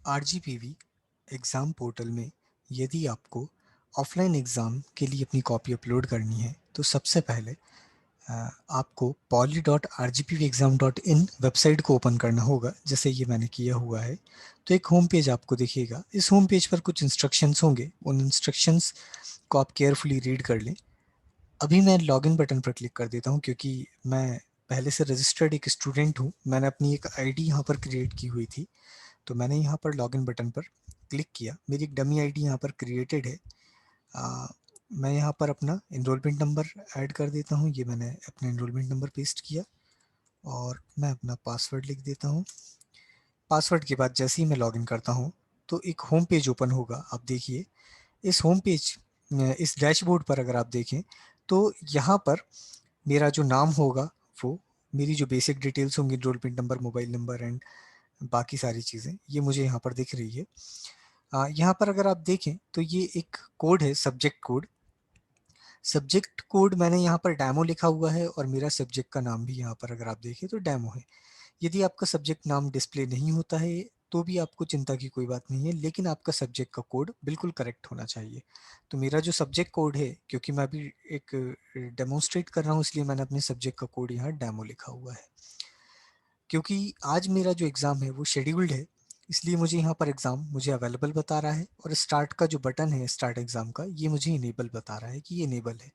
RGPV exam portal में यदि आपको ऑफलाइन एग्ज़ाम के लिए अपनी कॉपी अपलोड करनी है तो सबसे पहले आपको poly.rgpvexam.in वेबसाइट को ओपन करना होगा, जैसे ये मैंने किया हुआ है। तो एक होम पेज आपको दिखेगा। इस होम पेज पर कुछ इंस्ट्रक्शंस होंगे, उन इंस्ट्रक्शंस को आप केयरफुली रीड कर लें। अभी मैं लॉगिन बटन पर क्लिक कर देता हूँ क्योंकि मैं पहले से रजिस्टर्ड एक स्टूडेंट हूँ। मैंने अपनी एक आईडी यहाँ पर क्रिएट की हुई थी, तो मैंने यहाँ पर लॉगिन बटन पर क्लिक किया। मेरी एक डमी आईडी यहाँ पर क्रिएटेड है। मैं यहाँ पर अपना एनरोलमेंट नंबर ऐड कर देता हूँ। ये मैंने अपना एनरोलमेंट नंबर पेस्ट किया और मैं अपना पासवर्ड लिख देता हूँ। पासवर्ड के बाद जैसे ही मैं लॉगिन करता हूँ तो एक होम पेज ओपन होगा। आप देखिए इस होम पेज, इस डैशबोर्ड पर अगर आप देखें तो यहाँ पर मेरा जो नाम होगा, वो मेरी जो बेसिक डिटेल्स होंगी, enrolment number, mobile number and बाकी सारी चीज़ें, ये मुझे यहाँ पर दिख रही है। यहाँ पर अगर आप देखें तो ये एक कोड है, सब्जेक्ट कोड। सब्जेक्ट कोड मैंने यहाँ पर डेमो लिखा हुआ है और मेरा सब्जेक्ट का नाम भी यहाँ पर अगर आप देखें तो डेमो है। यदि आपका सब्जेक्ट नाम डिस्प्ले नहीं होता है तो भी आपको चिंता की कोई बात नहीं है, लेकिन आपका सब्जेक्ट का कोड बिल्कुल करेक्ट होना चाहिए। तो मेरा जो सब्जेक्ट कोड है, क्योंकि मैं अभी एक डेमोन्स्ट्रेट कर रहा हूँ, इसलिए मैंने अपने सब्जेक्ट का कोड यहाँ डेमो लिखा हुआ है। क्योंकि आज मेरा जो एग्ज़ाम है वो शेड्यूल्ड है, इसलिए मुझे यहाँ पर एग्ज़ाम मुझे अवेलेबल बता रहा है और स्टार्ट का जो बटन है स्टार्ट एग्ज़ाम का, ये मुझे इनेबल बता रहा है कि ये इनेबल है।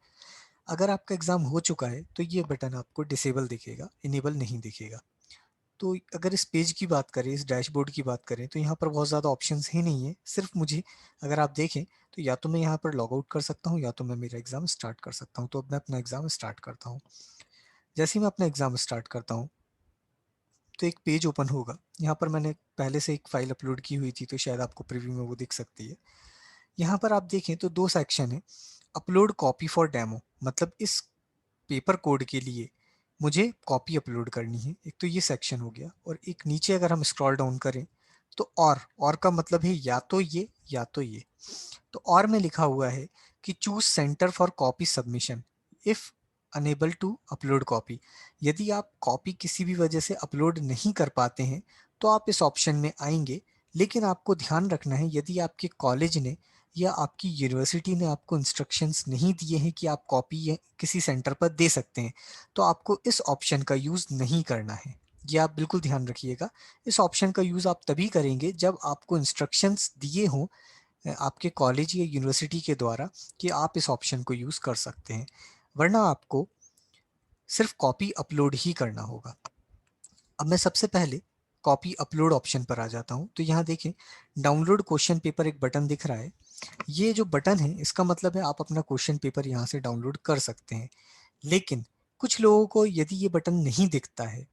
अगर आपका एग्ज़ाम हो चुका है तो ये बटन आपको डिसेबल दिखेगा, इनेबल नहीं दिखेगा। तो अगर इस पेज की बात करें, इस डैशबोर्ड की बात करें, तो यहाँ पर बहुत ज़्यादा ऑप्शंस ही नहीं है। सिर्फ मुझे, अगर आप देखें तो या तो मैं यहाँ पर लॉग आउट कर सकता हूँ या तो मैं मेरा एग्ज़ाम स्टार्ट कर सकता हूँ। तो अब मैं अपना एग्ज़ाम स्टार्ट करता हूँ। जैसे ही मैं अपना एग्ज़ाम स्टार्ट करता हूँ तो एक पेज ओपन होगा। यहाँ पर मैंने पहले से एक फ़ाइल अपलोड की हुई थी, तो शायद आपको प्रीव्यू में वो दिख सकती है। यहाँ पर आप देखें तो दो सेक्शन है। अपलोड कॉपी फॉर डेमो, मतलब इस पेपर कोड के लिए मुझे कॉपी अपलोड करनी है, एक तो ये सेक्शन हो गया। और एक नीचे अगर हम स्क्रॉल डाउन करें तो और का मतलब है या तो ये या तो ये। तो और में लिखा हुआ है कि choose centre for copy submission if unable to upload copy. यदि आप कॉपी किसी भी वजह से अपलोड नहीं कर पाते हैं तो आप इस ऑप्शन में आएंगे, लेकिन आपको ध्यान रखना है यदि आपके कॉलेज ने या आपकी यूनिवर्सिटी ने आपको इंस्ट्रक्शंस नहीं दिए हैं कि आप कॉपी किसी सेंटर पर दे सकते हैं, तो आपको इस ऑप्शन का यूज़ नहीं करना है। ये आप बिल्कुल ध्यान रखिएगा। इस ऑप्शन का यूज़ आप तभी करेंगे जब आपको इंस्ट्रक्शंस दिए हों आपके कॉलेज या यूनिवर्सिटी के द्वारा कि आप इस ऑप्शन को यूज़ कर सकते हैं, वरना आपको सिर्फ कॉपी अपलोड ही करना होगा। अब मैं सबसे पहले कॉपी अपलोड ऑप्शन पर आ जाता हूँ। तो यहाँ देखें डाउनलोड क्वेश्चन पेपर एक बटन दिख रहा है। ये जो बटन है इसका मतलब है आप अपना क्वेश्चन पेपर यहाँ से डाउनलोड कर सकते हैं। लेकिन कुछ लोगों को यदि ये बटन नहीं दिखता है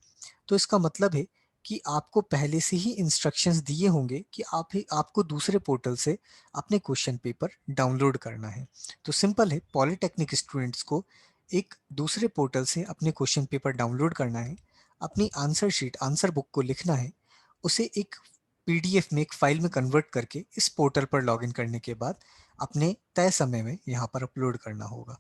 तो इसका मतलब है कि आपको पहले से ही इंस्ट्रक्शंस दिए होंगे कि आपको दूसरे पोर्टल से अपने क्वेश्चन पेपर डाउनलोड करना है। तो सिंपल है, पॉलिटेक्निक स्टूडेंट्स को एक दूसरे पोर्टल से अपने क्वेश्चन पेपर डाउनलोड करना है, अपनी आंसर शीट, आंसर बुक को लिखना है, उसे एक पीडीएफ में, एक फाइल में कन्वर्ट करके इस पोर्टल पर लॉगिन करने के बाद अपने तय समय में यहाँ पर अपलोड करना होगा।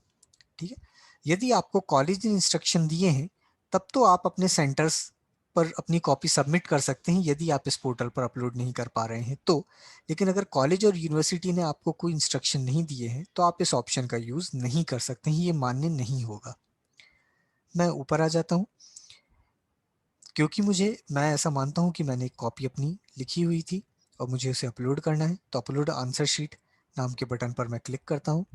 ठीक है। यदि आपको कॉलेज ने इंस्ट्रक्शन दिए हैं तब तो आप अपने सेंटर्स पर अपनी कॉपी सबमिट कर सकते हैं, यदि आप इस पोर्टल पर अपलोड नहीं कर पा रहे हैं तो। लेकिन अगर कॉलेज और यूनिवर्सिटी ने आपको कोई इंस्ट्रक्शन नहीं दिए हैं तो आप इस ऑप्शन का यूज़ नहीं कर सकते हैं, ये मान्य नहीं होगा। मैं ऊपर आ जाता हूँ क्योंकि मैं ऐसा मानता हूँ कि मैंने एक कॉपी अपनी लिखी हुई थी और मुझे उसे अपलोड करना है। तो अपलोड आंसर शीट नाम के बटन पर मैं क्लिक करता हूँ।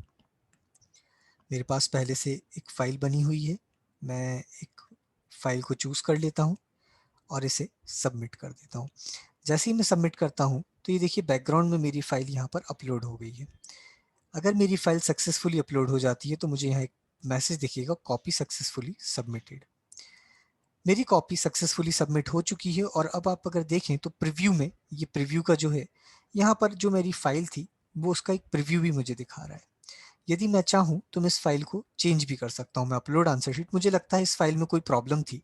मेरे पास पहले से एक फ़ाइल बनी हुई है। मैं एक फ़ाइल को चूज़ कर लेता हूँ और इसे सबमिट कर देता हूँ। जैसे ही मैं सबमिट करता हूँ तो ये देखिए बैकग्राउंड में मेरी फ़ाइल यहाँ पर अपलोड हो गई है। अगर मेरी फ़ाइल सक्सेसफुली अपलोड हो जाती है तो मुझे यहाँ एक मैसेज दिखेगा, कॉपी सक्सेसफुली सबमिटेड। मेरी कॉपी सक्सेसफुली सबमिट हो चुकी है और अब आप अगर देखें तो प्रीव्यू में, ये प्रीव्यू का जो है, यहाँ पर जो मेरी फ़ाइल थी वो उसका एक प्रीव्यू भी मुझे दिखा रहा है। यदि मैं चाहूँ तो मैं इस फाइल को चेंज भी कर सकता हूँ। मैं अपलोड आंसर शीट, मुझे लगता है इस फाइल में कोई प्रॉब्लम थी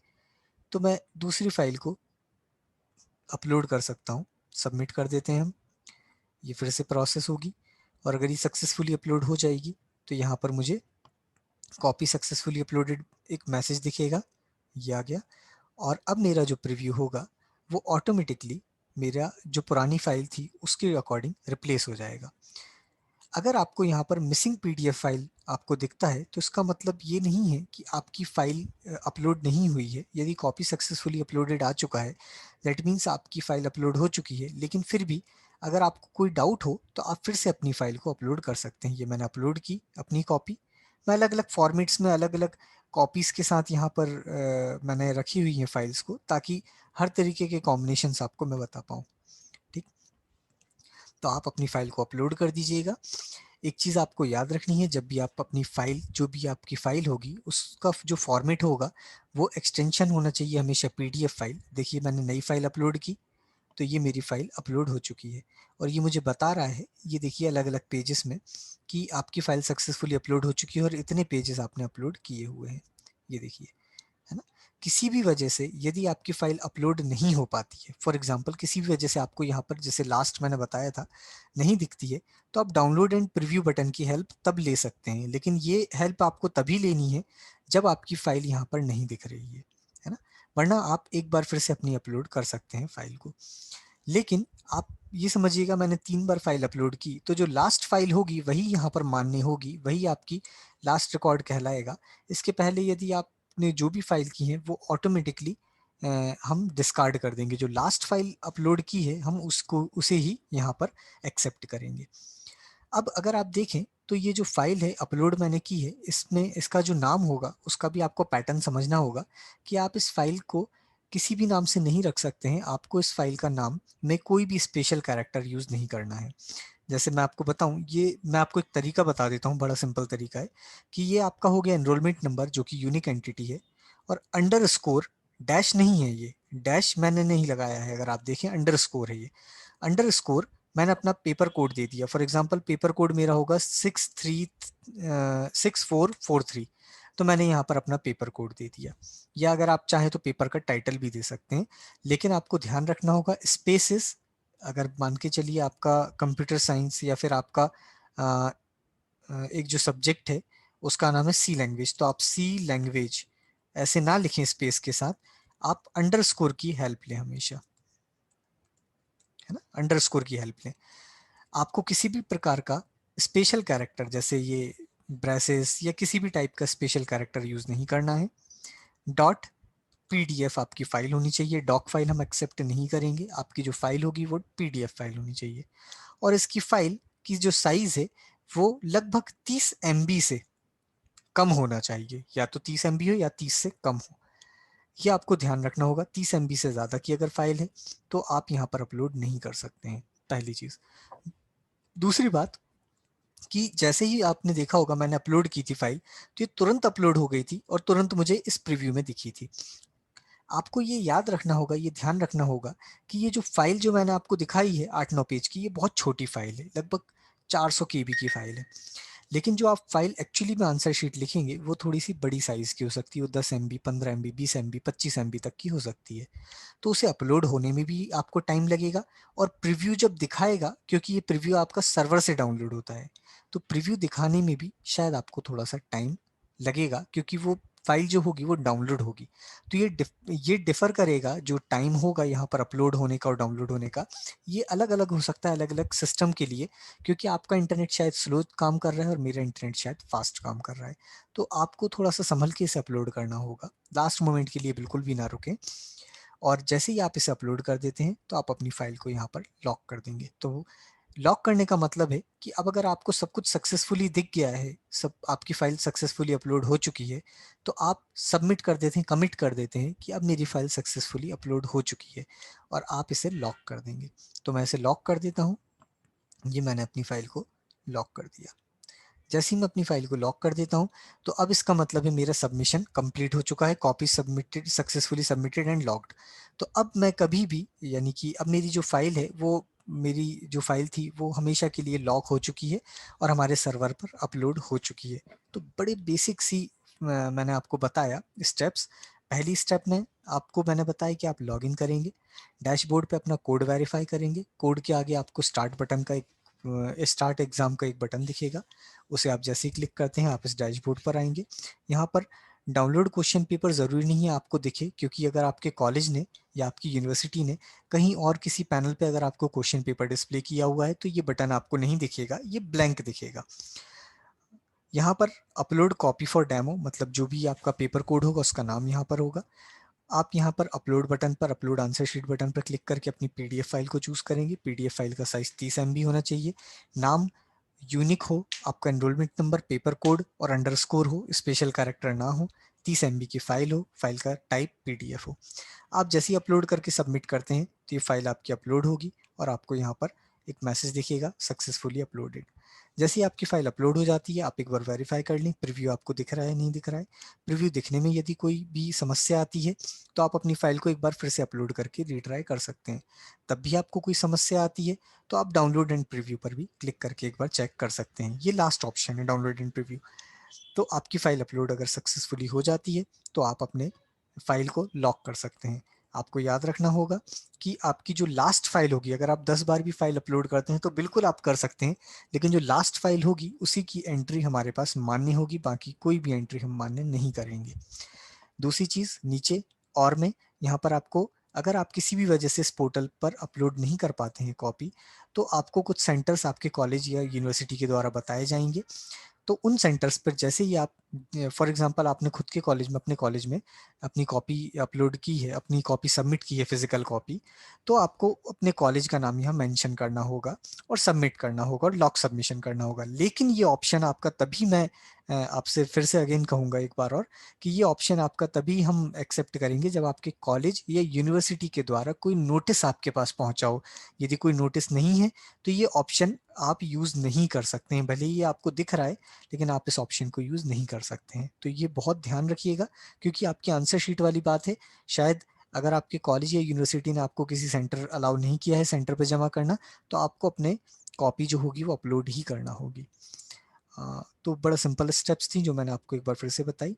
तो मैं दूसरी फाइल को अपलोड कर सकता हूँ। सबमिट कर देते हैं हम, ये फिर से प्रोसेस होगी और अगर ये सक्सेसफुली अपलोड हो जाएगी तो यहाँ पर मुझे कॉपी सक्सेसफुली अपलोडेड एक मैसेज दिखेगा, ये आ गया। और अब मेरा जो प्रीव्यू होगा वो ऑटोमेटिकली मेरा जो पुरानी फाइल थी उसके अकॉर्डिंग रिप्लेस हो जाएगा। अगर आपको यहाँ पर मिसिंग पीडीएफ फाइल आपको दिखता है तो इसका मतलब ये नहीं है कि आपकी फाइल अपलोड नहीं हुई है। यदि कॉपी सक्सेसफुली अपलोडेड आ चुका है, दैट मीन्स आपकी फाइल अपलोड हो चुकी है। लेकिन फिर भी अगर आपको कोई डाउट हो तो आप फिर से अपनी फाइल को अपलोड कर सकते हैं। ये मैंने अपलोड की अपनी कॉपी, मैं अलग अलग फॉर्मेट्स में अलग अलग कॉपीज़ के साथ यहाँ पर मैंने रखी हुई है फाइल्स को, ताकि हर तरीके के कॉम्बिनेशंस आपको मैं बता पाऊँ। ठीक, तो आप अपनी फाइल को अपलोड कर दीजिएगा। एक चीज़ आपको याद रखनी है, जब भी आप अपनी फाइल, जो भी आपकी फाइल होगी उसका जो फॉर्मेट होगा वो एक्सटेंशन होना चाहिए हमेशा पीडीएफ फाइल। देखिए मैंने नई फाइल अपलोड की तो ये मेरी फाइल अपलोड हो चुकी है और ये मुझे बता रहा है, ये देखिए अलग अलग पेजेस में, कि आपकी फाइल सक्सेसफुली अपलोड हो चुकी है और इतने पेजेस आपने अपलोड किए हुए हैं। ये देखिए, है ना। किसी भी वजह से यदि आपकी फाइल अपलोड नहीं हो पाती है, फॉर एग्जांपल किसी भी वजह से आपको यहाँ पर जैसे लास्ट मैंने बताया था नहीं दिखती है, तो आप डाउनलोड एंड प्रीव्यू बटन की हेल्प तब ले सकते हैं। लेकिन ये हेल्प आपको तभी लेनी है जब आपकी फाइल यहाँ पर नहीं दिख रही है ना। वरना आप एक बार फिर से अपनी अपलोड कर सकते हैं फाइल को। लेकिन आप ये समझिएगा, मैंने 3 बार फाइल अपलोड की तो जो लास्ट फाइल होगी वही यहाँ पर मान्य होगी, वही आपकी लास्ट रिकॉर्ड कहलाएगा। इसके पहले यदि आपने जो भी फाइल की है वो ऑटोमेटिकली हम डिस्कार्ड कर देंगे। जो लास्ट फाइल अपलोड की है हम उसको उसे ही यहाँ पर एक्सेप्ट करेंगे। अब अगर आप देखें तो ये जो फाइल है अपलोड मैंने की है, इसमें इसका जो नाम होगा उसका भी आपको पैटर्न समझना होगा कि आप इस फाइल को किसी भी नाम से नहीं रख सकते हैं। आपको इस फाइल का नाम में कोई भी स्पेशल कैरेक्टर यूज़ नहीं करना है। जैसे मैं आपको बताऊं, ये मैं आपको एक तरीका बता देता हूं, बड़ा सिंपल तरीका है कि ये आपका हो गया एनरोलमेंट नंबर जो कि यूनिक एंटिटी है, और अंडर स्कोर, डैश नहीं है, ये डैश मैंने नहीं लगाया है, अगर आप देखें अंडर स्कोर है ये। अंडर स्कोर मैंने अपना पेपर कोड दे दिया, फॉर एग्जांपल पेपर कोड मेरा होगा 6443, तो मैंने यहाँ पर अपना पेपर कोड दे दिया। या अगर आप चाहें तो पेपर का टाइटल भी दे सकते हैं, लेकिन आपको ध्यान रखना होगा स्पेसेस। अगर मान के चलिए आपका कंप्यूटर साइंस या फिर आपका एक जो सब्जेक्ट है उसका नाम है सी लैंग्वेज, तो आप सी लैंग्वेज ऐसे ना लिखें स्पेस के साथ, आप अंडरस्कोर की हेल्प लें हमेशा, है ना, अंडरस्कोर की हेल्प लें। आपको किसी भी प्रकार का स्पेशल कैरेक्टर, जैसे ये ब्रेसेस या किसी भी टाइप का स्पेशल कैरेक्टर यूज नहीं करना है। डॉट पीडीएफ आपकी फाइल होनी चाहिए, डॉक फाइल हम एक्सेप्ट नहीं करेंगे। आपकी जो फाइल होगी वो पीडीएफ फाइल होनी चाहिए, और इसकी फाइल की जो साइज है वो लगभग 30 MB से कम होना चाहिए, या तो 30 MB हो या 30 से कम हो। ये आपको ध्यान रखना होगा। 30 MB से ज़्यादा की अगर फाइल है तो आप यहाँ पर अपलोड नहीं कर सकते हैं, पहली चीज़। दूसरी बात कि जैसे ही आपने देखा होगा मैंने अपलोड की थी फाइल, तो ये तुरंत अपलोड हो गई थी और तुरंत मुझे इस प्रीव्यू में दिखी थी। आपको ये याद रखना होगा, ये ध्यान रखना होगा कि ये जो फाइल जो मैंने आपको दिखाई है 8-9 पेज की, ये बहुत छोटी फाइल है, लगभग 400 KB की फाइल है। लेकिन जो आप फाइल एक्चुअली में आंसर शीट लिखेंगे वो थोड़ी सी बड़ी साइज़ की हो सकती है, वो 10 MB, 15 MB, 20 MB, 25 MB तक की हो सकती है। तो उसे अपलोड होने में भी आपको टाइम लगेगा, और प्रीव्यू जब दिखाएगा, क्योंकि ये प्रीव्यू आपका सर्वर से डाउनलोड होता है, तो प्रीव्यू दिखाने में भी शायद आपको थोड़ा सा टाइम लगेगा, क्योंकि वो फाइल जो होगी वो डाउनलोड होगी। तो ये डिफर करेगा, जो टाइम होगा यहाँ पर अपलोड होने का और डाउनलोड होने का, ये अलग अलग हो सकता है अलग अलग सिस्टम के लिए, क्योंकि आपका इंटरनेट शायद स्लो काम कर रहा है और मेरा इंटरनेट शायद फास्ट काम कर रहा है। तो आपको थोड़ा सा संभल के इसे अपलोड करना होगा, लास्ट मोमेंट के लिए बिल्कुल भी ना रुकें। और जैसे ही आप इसे अपलोड कर देते हैं तो आप अपनी फाइल को यहाँ पर लॉक कर देंगे। तो लॉक करने का मतलब है कि अब अगर आपको सब कुछ सक्सेसफुली दिख गया है, सब आपकी फाइल सक्सेसफुली अपलोड हो चुकी है, तो आप सबमिट कर देते हैं, कमिट कर देते हैं कि अब मेरी फाइल सक्सेसफुली अपलोड हो चुकी है, और आप इसे लॉक कर देंगे। तो मैं इसे लॉक कर देता हूँ। ये मैंने अपनी फाइल को लॉक कर दिया। जैसे ही मैं अपनी फाइल को लॉक कर देता हूँ तो अब इसका मतलब है मेरा सबमिशन कंप्लीट हो चुका है, copy submitted, successfully submitted and locked. तो अब मैं कभी भी, यानी कि अब मेरी जो फाइल है वो, मेरी जो फाइल थी वो हमेशा के लिए लॉक हो चुकी है और हमारे सर्वर पर अपलोड हो चुकी है। तो बड़े बेसिक सी मैंने आपको बताया स्टेप्स। पहली स्टेप में आपको मैंने बताया कि आप लॉगिन करेंगे, डैशबोर्ड पे अपना कोड वेरीफाई करेंगे, कोड के आगे आपको स्टार्ट बटन का एक, स्टार्ट एग्जाम का एक बटन दिखेगा, उसे आप जैसे ही क्लिक करते हैं आप इस डैशबोर्ड पर आएंगे। यहाँ पर डाउनलोड क्वेश्चन पेपर ज़रूरी नहीं है आपको दिखे, क्योंकि अगर आपके कॉलेज ने या आपकी यूनिवर्सिटी ने कहीं और किसी पैनल पे अगर आपको क्वेश्चन पेपर डिस्प्ले किया हुआ है तो ये बटन आपको नहीं दिखेगा, ये ब्लैंक दिखेगा। यहाँ पर अपलोड कॉपी फॉर डेमो, मतलब जो भी आपका पेपर कोड होगा उसका नाम यहाँ पर होगा। आप यहाँ पर अपलोड बटन पर, अपलोड आंसर शीट बटन पर क्लिक करके अपनी पीडीएफ फाइल को चूज करेंगे। पीडीएफ फाइल का साइज 30 MB होना चाहिए। नाम यूनिक हो, आपका एनरोलमेंट नंबर, पेपर कोड और अंडरस्कोर हो, स्पेशल कैरेक्टर ना हो, 30 MB की फाइल हो, फाइल का टाइप पीडीएफ हो। आप जैसे ही अपलोड करके सबमिट करते हैं तो ये फाइल आपकी अपलोड होगी और आपको यहाँ पर एक मैसेज दिखेगा, सक्सेसफुली अपलोडेड। जैसे ही आपकी फाइल अपलोड हो जाती है, आप एक बार वेरीफाई कर लें प्रीव्यू आपको दिख रहा है नहीं दिख रहा है। प्रीव्यू दिखने में यदि कोई भी समस्या आती है तो आप अपनी फाइल को एक बार फिर से अपलोड करके रीट्राई कर सकते हैं। तब भी आपको कोई समस्या आती है तो आप डाउनलोड एंड प्रीव्यू पर भी क्लिक करके एक बार चेक कर सकते हैं। ये लास्ट ऑप्शन है, डाउनलोड एंड प्रीव्यू। तो आपकी फाइल अपलोड अगर सक्सेसफुली हो जाती है तो आप अपने फाइल को लॉक कर सकते हैं। आपको याद रखना होगा कि आपकी जो लास्ट फाइल होगी, अगर आप 10 बार भी फाइल अपलोड करते हैं तो बिल्कुल आप कर सकते हैं, लेकिन जो लास्ट फाइल होगी उसी की एंट्री हमारे पास मान्य होगी, बाकी कोई भी एंट्री हम मान्य नहीं करेंगे। दूसरी चीज़, नीचे और में यहाँ पर आपको, अगर आप किसी भी वजह से इस पोर्टल पर अपलोड नहीं कर पाते हैं कॉपी, तो आपको कुछ सेंटर्स आपके कॉलेज या यूनिवर्सिटी के द्वारा बताए जाएंगे। तो उन सेंटर्स पर जैसे ही आप, फॉर एग्जांपल आपने खुद के कॉलेज में, अपने कॉलेज में अपनी कॉपी अपलोड की है, अपनी कॉपी सबमिट की है फिजिकल कॉपी, तो आपको अपने कॉलेज का नाम यहाँ मेंशन करना होगा और सबमिट करना होगा और लॉक सबमिशन करना होगा। लेकिन ये ऑप्शन आपका तभी, मैं आपसे फिर से अगेन कहूँगा एक बार और, कि ये ऑप्शन आपका तभी हम एक्सेप्ट करेंगे जब आपके कॉलेज या यूनिवर्सिटी के द्वारा कोई नोटिस आपके पास पहुँचा हो। यदि कोई नोटिस नहीं है तो ये ऑप्शन आप यूज़ नहीं कर सकते हैं, भले ही ये आपको दिख रहा है लेकिन आप इस ऑप्शन को यूज़ नहीं कर सकते हैं। तो ये बहुत ध्यान रखिएगा, क्योंकि आपकी आंसर शीट वाली बात है। शायद अगर आपके कॉलेज या यूनिवर्सिटी ने आपको किसी सेंटर अलाउ नहीं किया है सेंटर पर जमा करना, तो आपको अपने कॉपी जो होगी वो अपलोड ही करना होगी। तो बड़ा सिंपल स्टेप्स थी जो मैंने आपको एक बार फिर से बताई।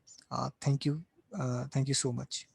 Thank you, thank you so much.